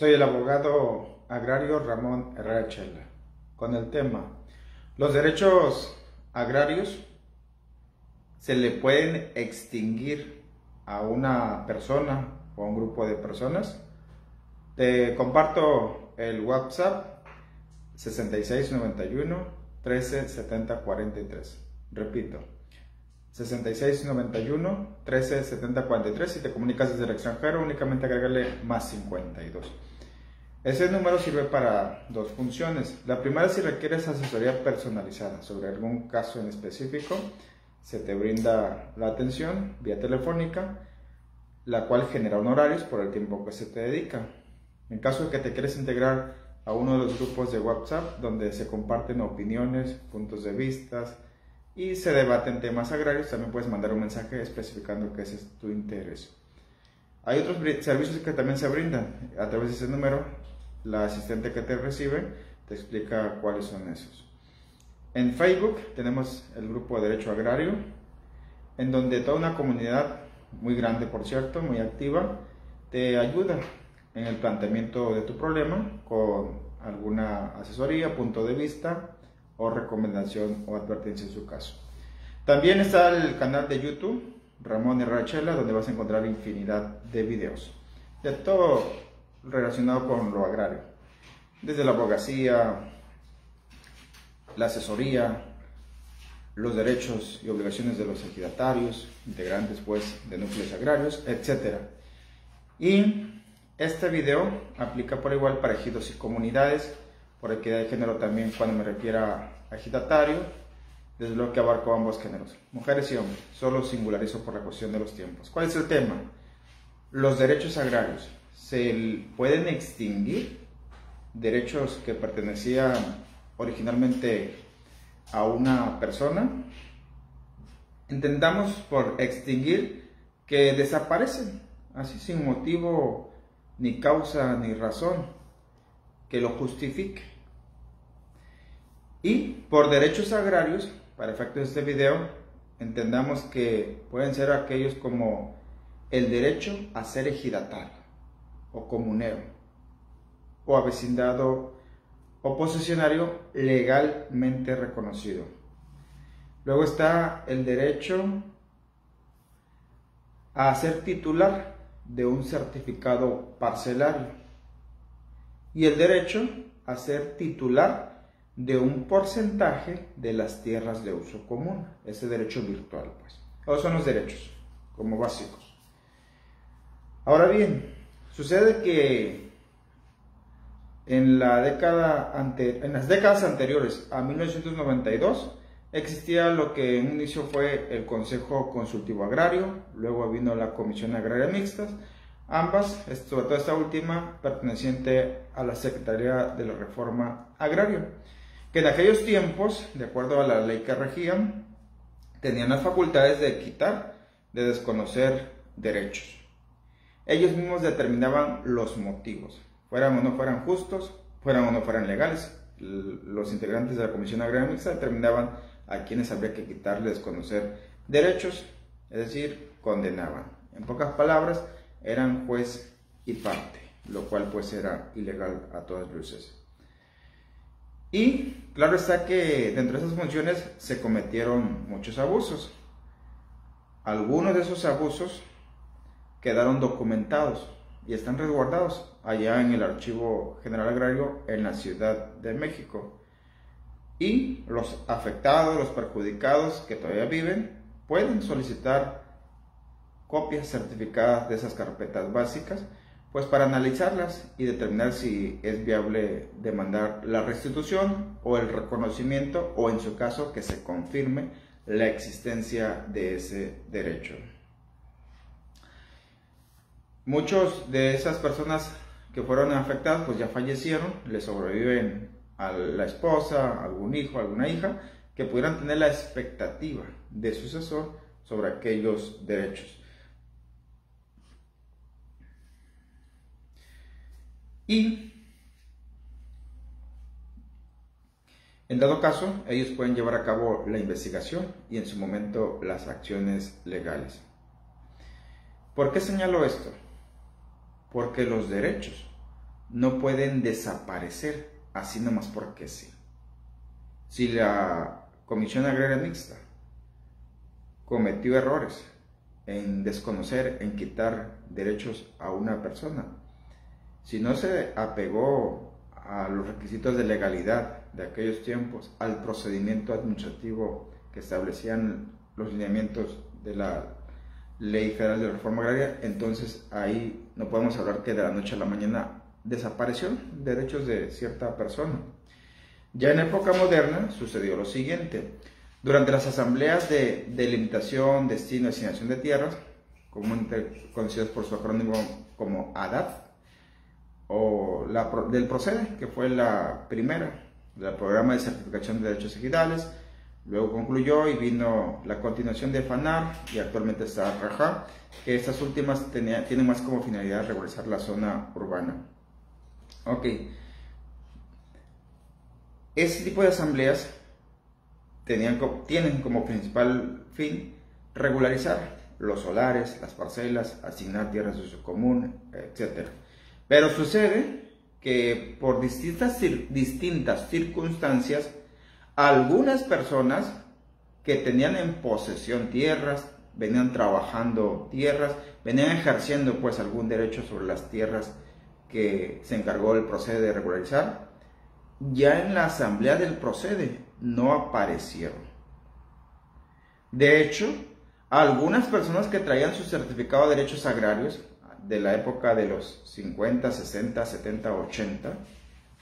Soy el abogado agrario Ramón Herrera Chela, con el tema: los derechos agrarios se le pueden extinguir a una persona o a un grupo de personas. Te comparto el WhatsApp 6691 13 70 43. Repito, 6691 13 70 43. Si te comunicas desde el extranjero, únicamente agrégale más 52. Ese número sirve para dos funciones. La primera, si requieres asesoría personalizada sobre algún caso en específico, se te brinda la atención vía telefónica, la cual genera honorarios por el tiempo que se te dedica. En caso de que te quieres integrar a uno de los grupos de WhatsApp donde se comparten opiniones, puntos de vista y se debaten temas agrarios, también puedes mandar un mensaje especificando que ese es tu interés. Hay otros servicios que también se brindan a través de ese número. La asistente que te recibe te explica cuáles son esos. En Facebook tenemos el grupo de Derecho Agrario, en donde toda una comunidad, muy grande por cierto, muy activa, te ayuda en el planteamiento de tu problema con alguna asesoría, punto de vista o recomendación o advertencia en su caso. También está el canal de YouTube Ramón Herrera Chela, donde vas a encontrar infinidad de videos de todo relacionado con lo agrario, desde la abogacía, la asesoría, los derechos y obligaciones de los ejidatarios, integrantes pues de núcleos agrarios, etc. Y este video aplica por igual para ejidos y comunidades, por equidad de género también cuando me refiera a ejidatario, desde lo que abarco ambos géneros, mujeres y hombres. Solo singularizo por la cuestión de los tiempos. ¿Cuál es el tema? Los derechos agrarios. ¿Se pueden extinguir derechos que pertenecían originalmente a una persona? Entendamos por extinguir que desaparecen, así sin motivo, ni causa, ni razón que lo justifique. Y por derechos agrarios, para efectos de este video, entendamos que pueden ser aquellos como el derecho a ser ejidatario o comunero o avecindado o posesionario legalmente reconocido. Luego está el derecho a ser titular de un certificado parcelario y el derecho a ser titular de un porcentaje de las tierras de uso común, ese derecho virtual pues. Esos son los derechos como básicos. Ahora bien, sucede que en las décadas anteriores a 1992 existía lo que en un inicio fue el Consejo Consultivo Agrario, luego vino la Comisión Agraria Mixtas, ambas, sobre todo esta última, perteneciente a la Secretaría de la Reforma Agraria, que en aquellos tiempos, de acuerdo a la ley que regían, tenían las facultades de quitar, de desconocer derechos. Ellos mismos determinaban los motivos, fueran o no fueran justos, fueran o no fueran legales. Los integrantes de la Comisión Agraria Mixta determinaban a quienes habría que quitarle, desconocer derechos, es decir, condenaban. En pocas palabras, eran juez y parte, lo cual pues era ilegal a todas luces. Y claro está que dentro de esas funciones se cometieron muchos abusos. Algunos de esos abusos quedaron documentados y están resguardados allá en el Archivo General Agrario en la Ciudad de México. Y los afectados, los perjudicados que todavía viven, pueden solicitar copias certificadas de esas carpetas básicas, pues para analizarlas y determinar si es viable demandar la restitución o el reconocimiento, o en su caso que se confirme la existencia de ese derecho. Muchos de esas personas que fueron afectadas pues ya fallecieron, le sobreviven a la esposa, algún hijo, alguna hija, que pudieran tener la expectativa de sucesor sobre aquellos derechos. Y en dado caso, ellos pueden llevar a cabo la investigación y en su momento las acciones legales. ¿Por qué señalo esto? Porque los derechos no pueden desaparecer así nomás porque sí. Si la Comisión Agraria Mixta cometió errores en desconocer, en quitar derechos a una persona, si no se apegó a los requisitos de legalidad de aquellos tiempos, al procedimiento administrativo que establecían los lineamientos de la Ley Federal de Reforma Agraria, entonces ahí no podemos hablar que de la noche a la mañana desapareció derechos de cierta persona. Ya en época moderna sucedió lo siguiente. Durante las asambleas de delimitación, destino y asignación de tierras, comúnmente conocidas por su acrónimo como ADAT, o del PROCEDE, que fue la primera, del Programa de Certificación de Derechos Ejidales, luego concluyó y vino la continuación de FANAR y actualmente está RAJA, que estas últimas tienen más como finalidad regularizar la zona urbana. Ok. Este tipo de asambleas tienen como principal fin regularizar los solares, las parcelas, asignar tierras de uso común, etc. Pero sucede que por distintas circunstancias, algunas personas que tenían en posesión tierras, venían trabajando tierras, venían ejerciendo pues algún derecho sobre las tierras que se encargó el PROCEDE de regularizar, ya en la asamblea del PROCEDE no aparecieron. De hecho, algunas personas que traían su certificado de derechos agrarios de la época de los 50, 60, 70, 80,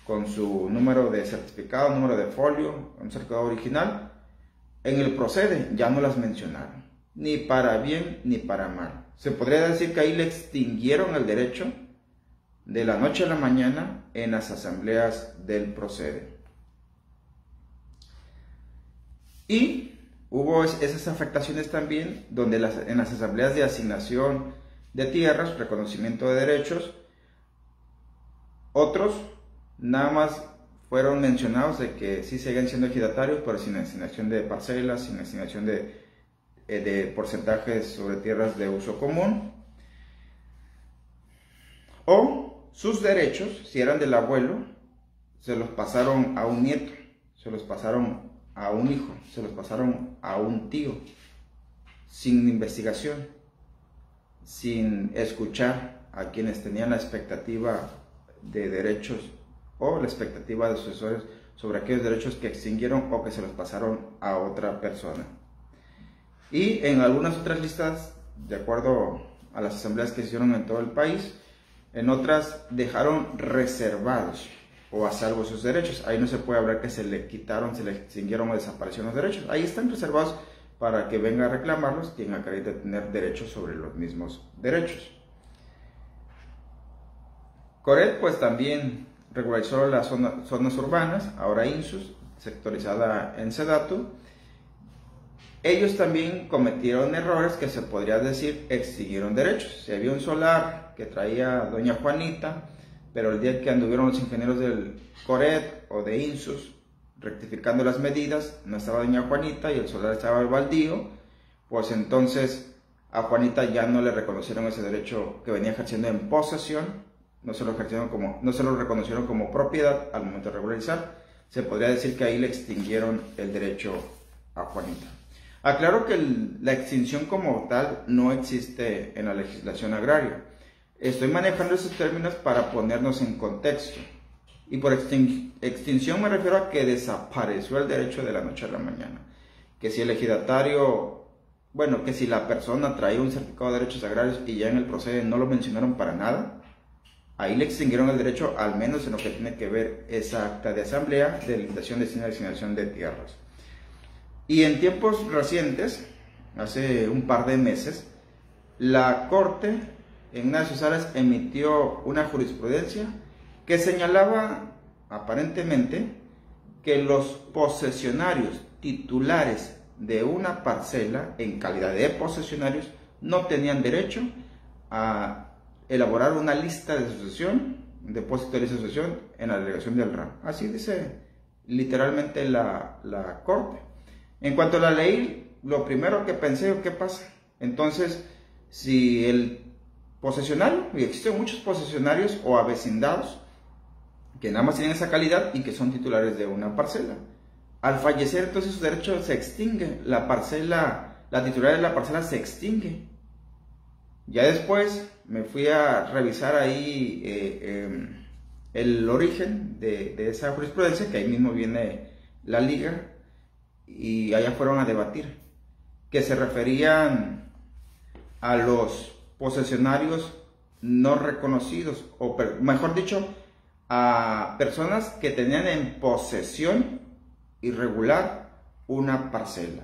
con su número de certificado, número de folio, un certificado original, en el PROCEDE ya no las mencionaron, ni para bien ni para mal. Se podría decir que ahí le extinguieron el derecho de la noche a la mañana en las asambleas del PROCEDE. Y hubo esas afectaciones también donde en las asambleas de asignación de tierras, reconocimiento de derechos, otros nada más fueron mencionados de que sí seguían siendo ejidatarios, pero sin asignación de parcelas, sin asignación de porcentajes sobre tierras de uso común, o sus derechos, si eran del abuelo, se los pasaron a un nieto, se los pasaron a un hijo, se los pasaron a un tío, sin investigación, sin escuchar a quienes tenían la expectativa de derechos o la expectativa de sucesores sobre aquellos derechos que extinguieron o que se los pasaron a otra persona. Y en algunas otras listas, de acuerdo a las asambleas que se hicieron en todo el país, en otras dejaron reservados o a salvo sus derechos. Ahí no se puede hablar que se le quitaron, se le extinguieron o desaparecieron los derechos. Ahí están reservados para que venga a reclamarlos quien acredite tener derechos sobre los mismos derechos. Coret pues también regularizó las zonas urbanas, ahora INSUS, sectorizada en SEDATU. Ellos también cometieron errores que se podría decir extinguieron derechos. Si había un solar que traía doña Juanita, pero el día que anduvieron los ingenieros del Coret o de INSUS rectificando las medidas, no estaba doña Juanita y el solar estaba al baldío, pues entonces a Juanita ya no le reconocieron ese derecho que venía ejerciendo en posesión, no se lo reconocieron como propiedad al momento de regularizar. Se podría decir que ahí le extinguieron el derecho a Juanita. Aclaro que la extinción como tal no existe en la legislación agraria. Estoy manejando esos términos para ponernos en contexto. Y por extinción me refiero a que desapareció el derecho de la noche a la mañana. Que si el ejidatario, bueno, que si la persona traía un certificado de derechos agrarios y ya en el PROCEDE no lo mencionaron para nada, ahí le extinguieron el derecho, al menos en lo que tiene que ver esa acta de asamblea de limitación, destino y asignación de tierras. Y en tiempos recientes, hace un par de meses, la Corte en una de sus áreas emitió una jurisprudencia que señalaba aparentemente que los posesionarios titulares de una parcela en calidad de posesionarios no tenían derecho a elaborar una lista de sucesión, depósito de sucesión en la delegación del RAM. Así dice literalmente la Corte. En cuanto a la ley, lo primero que pensé, ¿qué pasa? Entonces, si el posesionario, y existen muchos posesionarios o avecindados, que nada más tienen esa calidad y que son titulares de una parcela. Al fallecer, entonces su derecho se extingue, la titularidad de la parcela se extingue. Ya después me fui a revisar ahí el origen de esa jurisprudencia, que ahí mismo viene la liga, y allá fueron a debatir, que se referían a los posesionarios no reconocidos, o mejor dicho, a personas que tenían en posesión irregular una parcela.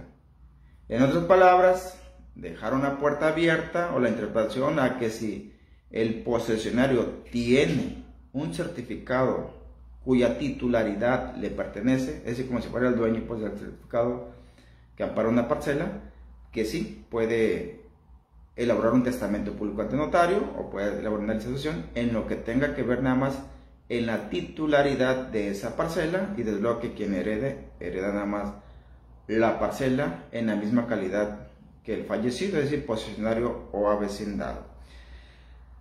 En otras palabras, dejaron la puerta abierta o la interpretación a que si el posesionario tiene un certificado cuya titularidad le pertenece, es decir, como si fuera el dueño pues, del certificado que ampara una parcela, que sí puede elaborar un testamento público ante notario o puede elaborar una licitación en lo que tenga que ver nada más en la titularidad de esa parcela, y desde luego que quien hereda nada más la parcela en la misma calidad que el fallecido, es decir, posesionario o avecindado.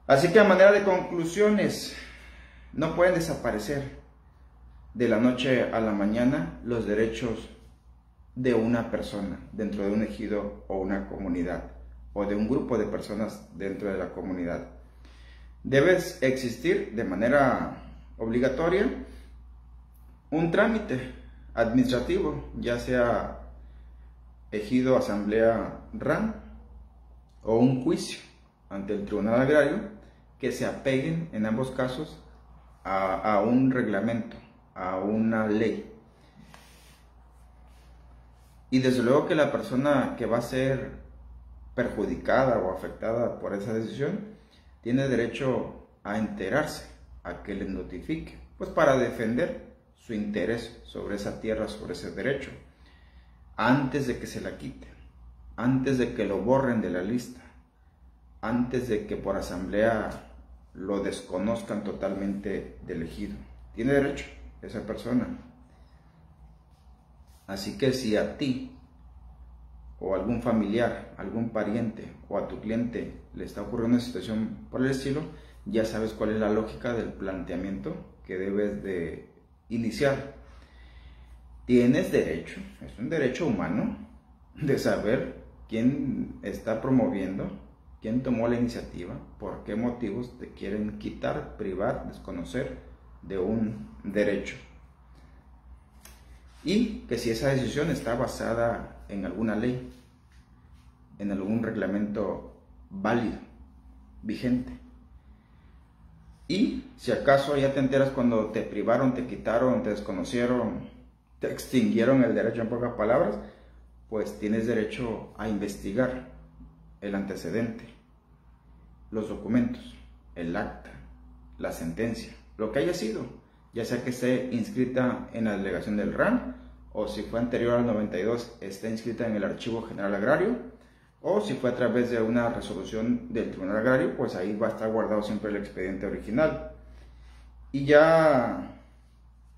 Así que a manera de conclusiones, no pueden desaparecer de la noche a la mañana los derechos de una persona dentro de un ejido o una comunidad, o de un grupo de personas dentro de la comunidad. Debe existir de manera obligatoria un trámite administrativo, ya sea ejido, asamblea, RAN, o un juicio ante el Tribunal Agrario, que se apeguen en ambos casos a un reglamento, a una ley. Y desde luego que la persona que va a ser perjudicada o afectada por esa decisión tiene derecho a enterarse, a que le notifique, pues para defender su interés sobre esa tierra, sobre ese derecho, antes de que se la quite, antes de que lo borren de la lista, antes de que por asamblea lo desconozcan totalmente del ejido. Tiene derecho esa persona. Así que si a ti o algún familiar, algún pariente o a tu cliente le está ocurriendo una situación por el estilo, ya sabes cuál es la lógica del planteamiento que debes de iniciar. Tienes derecho, es un derecho humano, de saber quién está promoviendo, quién tomó la iniciativa, por qué motivos te quieren quitar, privar, desconocer de un derecho. Y que si esa decisión está basada en alguna ley, en algún reglamento válido, vigente. Y si acaso ya te enteras cuando te privaron, te quitaron, te desconocieron, te extinguieron el derecho, en pocas palabras, pues tienes derecho a investigar el antecedente, los documentos, el acta, la sentencia, lo que haya sido, ya sea que esté inscrita en la delegación del RAN, o si fue anterior al 92, está inscrita en el Archivo General Agrario, o si fue a través de una resolución del Tribunal Agrario, pues ahí va a estar guardado siempre el expediente original. Y ya,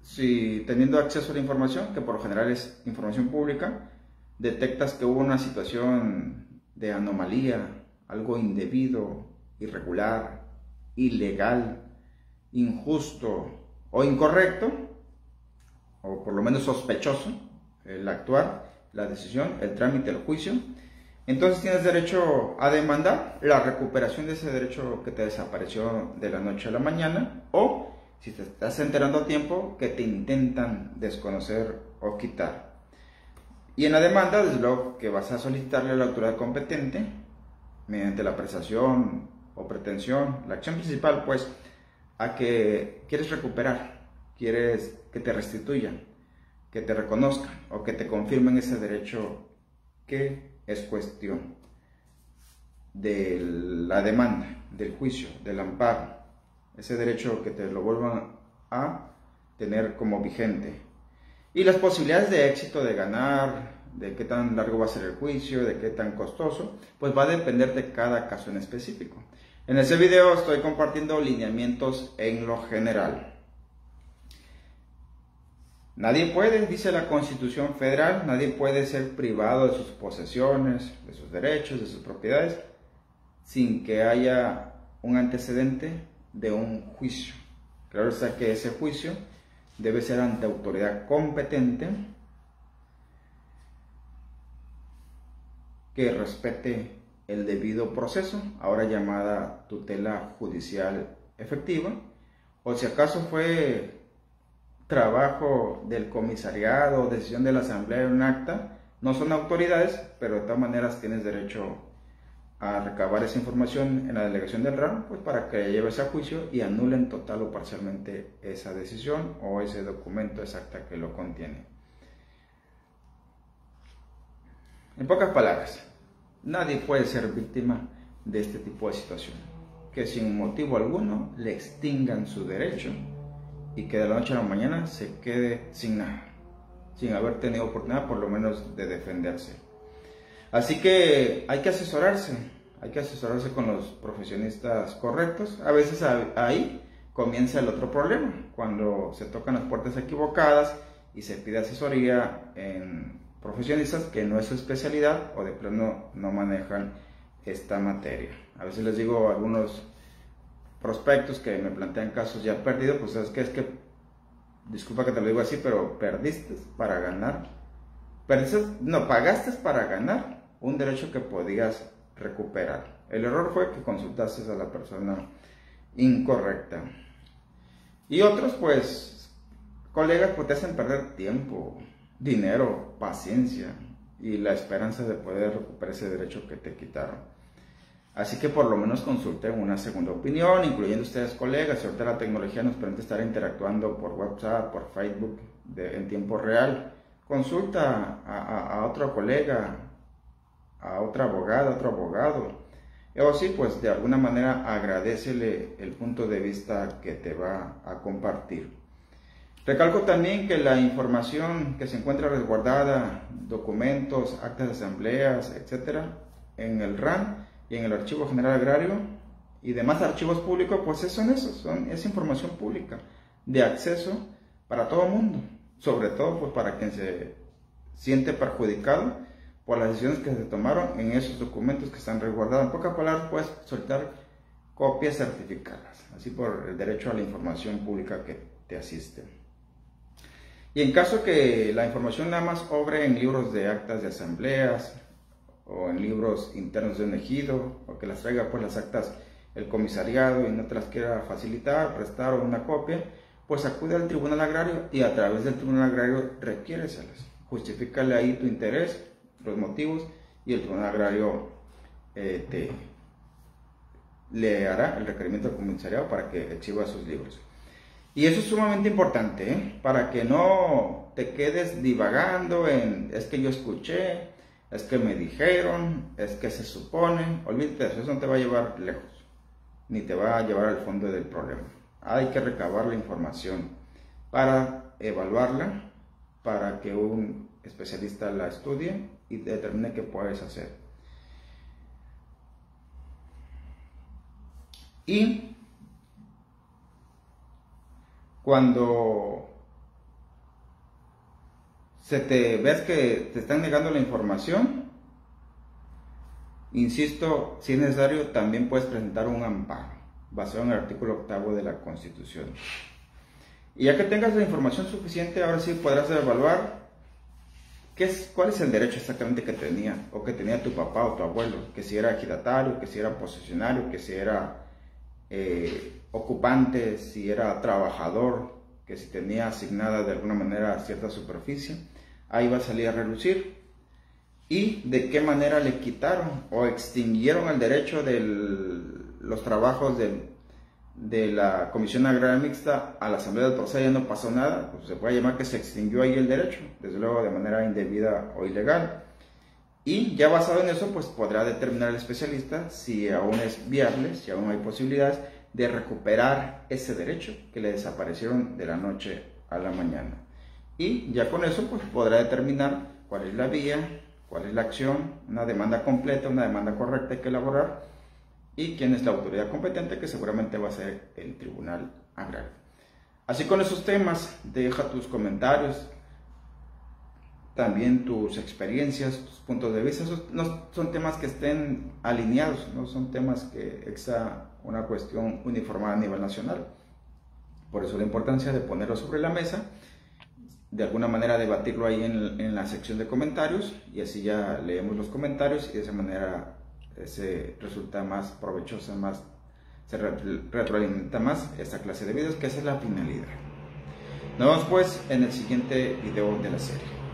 si teniendo acceso a la información, que por lo general es información pública, detectas que hubo una situación de anomalía, algo indebido, irregular, ilegal, injusto o incorrecto, o por lo menos sospechoso, el actuar, la decisión, el trámite, el juicio, entonces tienes derecho a demandar la recuperación de ese derecho que te desapareció de la noche a la mañana, o si te estás enterando a tiempo, que te intentan desconocer o quitar. Y en la demanda, desde luego que vas a solicitarle a la autoridad competente, mediante la prestación o pretensión, la acción principal, pues, a que quieres recuperar, quieres que te restituyan, que te reconozcan o que te confirmen ese derecho que es cuestión de la demanda, del juicio, del amparo, ese derecho que te lo vuelvan a tener como vigente. Y las posibilidades de éxito, de ganar, de qué tan largo va a ser el juicio, de qué tan costoso, pues va a depender de cada caso en específico. En este video estoy compartiendo lineamientos en lo general. Nadie puede, dice la Constitución Federal, nadie puede ser privado de sus posesiones, de sus derechos, de sus propiedades, sin que haya un antecedente de un juicio Claro está que ese juicio debe ser ante autoridad competente que respete el debido proceso, ahora llamada tutela judicial efectiva, o si acaso fue trabajo del comisariado o decisión de la asamblea de un acta, no son autoridades, pero de todas maneras tienes derecho a recabar esa información en la delegación del RAN, pues para que lleves a juicio y anulen total o parcialmente esa decisión o ese documento, esa acta que lo contiene. En pocas palabras, nadie puede ser víctima de este tipo de situación, que sin motivo alguno le extingan su derecho y que de la noche a la mañana se quede sin nada, sin haber tenido oportunidad por lo menos de defenderse. Así que hay que asesorarse con los profesionistas correctos. A veces ahí comienza el otro problema, cuando se tocan las puertas equivocadas y se pide asesoría en profesionistas que no es su especialidad o de plano no manejan esta materia. A veces les digo a algunos prospectos que me plantean casos ya perdidos, pues es que, disculpa que te lo digo así, pero perdiste para ganar. Pagaste para ganar un derecho que podías recuperar. El error fue que consultaste a la persona incorrecta. Y otros, pues, colegas, pues te hacen perder tiempo, dinero, paciencia y la esperanza de poder recuperar ese derecho que te quitaron. Así que por lo menos consulten una segunda opinión, incluyendo ustedes colegas. Ahorita la tecnología nos permite estar interactuando por WhatsApp, por Facebook en tiempo real. Consulta a otro colega, a otra abogada, a otro abogado. O sí, pues de alguna manera agradécele el punto de vista que te va a compartir. Recalco también que la información que se encuentra resguardada, documentos, actas de asambleas, etcétera, en el RAN y en el Archivo General Agrario y demás archivos públicos, pues es información pública de acceso para todo el mundo, sobre todo pues para quien se siente perjudicado por las decisiones que se tomaron en esos documentos que están resguardados. En pocas palabras, puedes soltar copias certificadas, así por el derecho a la información pública que te asiste. Y en caso que la información nada más obre en libros de actas de asambleas o en libros internos de un ejido, o que las traiga pues las actas el comisariado y no te las quiera facilitar, prestar o una copia, pues acude al Tribunal Agrario y a través del Tribunal Agrario requiéreselas. Justifícale ahí tu interés, los motivos, y el Tribunal Agrario le hará el requerimiento al comisariado para que exhiba sus libros. Y eso es sumamente importante, para que no te quedes divagando en es que yo escuché, es que me dijeron, es que se supone. Olvídate de eso, eso no te va a llevar lejos, ni te va a llevar al fondo del problema. Hay que recabar la información para evaluarla, para que un especialista la estudie y determine qué puedes hacer. Y cuando ves que te están negando la información, insisto, si es necesario, también puedes presentar un amparo basado en el artículo 8º de la Constitución. Y ya que tengas la información suficiente, ahora sí podrás evaluar cuál es el derecho exactamente que tenía, o que tenía tu papá o tu abuelo, que si era ejidatario, que si era posesionario, que si era ocupante, si era trabajador, que si tenía asignada de alguna manera cierta superficie. Ahí va a salir a relucir. Y de qué manera le quitaron o extinguieron el derecho de los trabajos de la Comisión Agraria Mixta a la Asamblea del Procesa. Ya no pasó nada, pues se puede llamar que se extinguió ahí el derecho, desde luego de manera indebida o ilegal. Y ya basado en eso, pues podrá determinar el especialista si aún es viable, si aún hay posibilidades de recuperar ese derecho que le desaparecieron de la noche a la mañana. Y ya con eso, pues podrá determinar cuál es la vía, cuál es la acción, una demanda completa, una demanda correcta hay que elaborar, y quién es la autoridad competente, que seguramente va a ser el Tribunal Agrario. Así con esos temas, deja tus comentarios, también tus experiencias, tus puntos de vista. Esos no son temas que estén alineados, no son temas que sea una cuestión uniformada a nivel nacional. Por eso la importancia de ponerlo sobre la mesa, de alguna manera debatirlo ahí en la sección de comentarios, y así ya leemos los comentarios y de esa manera se resulta más provechosa, se retroalimenta más esta clase de videos, que esa es la finalidad. Nos vemos pues en el siguiente video de la serie.